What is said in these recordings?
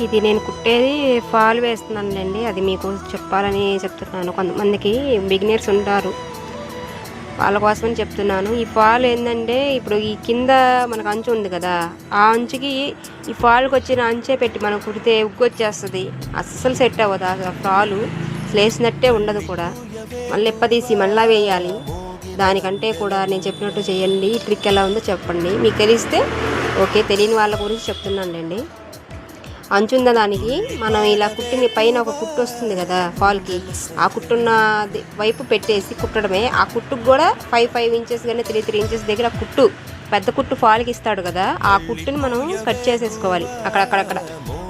ఇది నేను కుట్టేది ఫాల్ వేస్తున్నానులేండి. అది మీకు చెప్పాలని చెప్తున్నాను. కొంతమందికి బిగినర్స్ ఉంటారు, వాళ్ళ కోసమని చెప్తున్నాను. ఈ ఫాల్ ఏంటంటే ఇప్పుడు ఈ కింద మనకు అంచు ఉంది కదా, ఆ అంచుకి ఈ ఫాల్కి వచ్చిన అంచే పెట్టి మనం కుడితే ఉగ్గొచ్చేస్తుంది. అస్సలు సెట్ అవ్వదు ఆ ఫాలు, వేసినట్టే ఉండదు కూడా. మళ్ళీ ఎప్పదీసి మళ్ళీ వేయాలి. దానికంటే కూడా నేను చెప్పినట్టు చేయండి. ఈ ట్రిక్ ఎలా ఉందో చెప్పండి. మీకు తెలిస్తే ఓకే, తెలియని వాళ్ళ గురించి చెప్తున్నానులేండి. అంచుందా దానికి మనం ఇలా కుట్టిన పైన ఒక కుట్టు వస్తుంది కదా ఫాల్కి, ఆ కుట్టున్న వైపు పెట్టేసి కుట్టడమే. ఆ కుట్టుకు కూడా 5 ఇంచెస్ కానీ 3 ఇంచెస్ దగ్గర కుట్టు, పెద్ద కుట్టు ఫాల్కి ఇస్తాడు కదా, ఆ కుట్టుని మనం కట్ చేసేసుకోవాలి అక్కడక్కడక్కడ.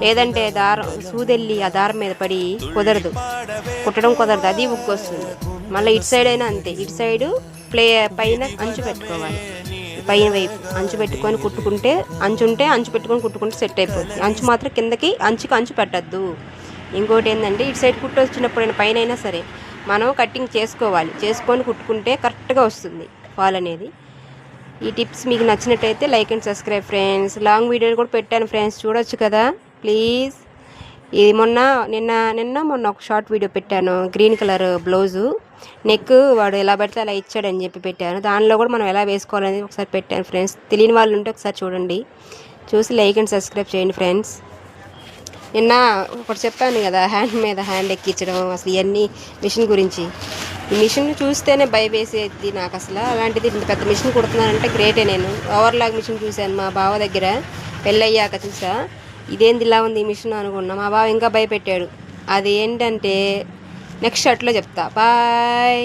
లేదంటే దారం సూదెల్లి ఆ దారం మీద పడి కుదరదు, కుట్టడం కుదరదు, అది ఉగ్గు వస్తుంది. మళ్ళీ ఇటు సైడ్ అయినా అంతే, ఇటు సైడు పైన అంచు పెట్టుకోవాలి. పైన వైపు అంచు పెట్టుకొని కుట్టుకుంటే, అంచు ఉంటే అంచు పెట్టుకొని కుట్టుకుంటే సెట్ అయిపోతుంది. అంచు మాత్రం కిందకి అంచు పెట్టద్దు. ఇంకోటి ఏంటంటే ఇటు సైడ్ కుట్టు వచ్చినప్పుడు పైన అయినా సరే మనం కట్టింగ్ చేసుకోవాలి, చేసుకొని కుట్టుకుంటే కరెక్ట్గా వస్తుంది ఫాల్ అనేది. ఈ టిప్స్ మీకు నచ్చినట్టయితే like and subscribe friends. Long వీడియోలు కూడా పెట్టాను ఫ్రెండ్స్, చూడొచ్చు కదా ప్లీజ్. ఇది మొన్న ఒక షార్ట్ వీడియో పెట్టాను, గ్రీన్ కలర్ బ్లౌజు నెక్ వాడు ఎలా పడితే అలా ఇచ్చాడని చెప్పి పెట్టాను. దానిలో కూడా మనం ఎలా వేసుకోవాలనేది ఒకసారి పెట్టాను ఫ్రెండ్స్. తెలియని వాళ్ళు ఉంటే ఒకసారి చూడండి, చూసి లైక్ అండ్ సబ్స్క్రైబ్ చేయండి ఫ్రెండ్స్. నిన్న ఒకటి చెప్పాను కదా, హ్యాండ్ మీద హ్యాండ్ ఎక్కించడం, అసలు ఇవన్నీ మిషన్ గురించి. ఈ మిషన్ చూస్తేనే భయం వేసేది నాకు అసలు. అలాంటిది ఇంత పెద్ద మిషన్ కుడుతున్నానంటే గ్రేటే. నేను ఓవర్లాగ్ మిషన్ చూశాను మా బావ దగ్గర, పెళ్ళయ్యాక చూసా. ఇదేంది ఇలా ఉంది ఈ మిషన్ అనుకున్నా. మా బావ ఇంకా భయపెట్టాడు. అది ఏంటంటే నెక్స్ట్ షర్ట్లో చెప్తా. బాయ్.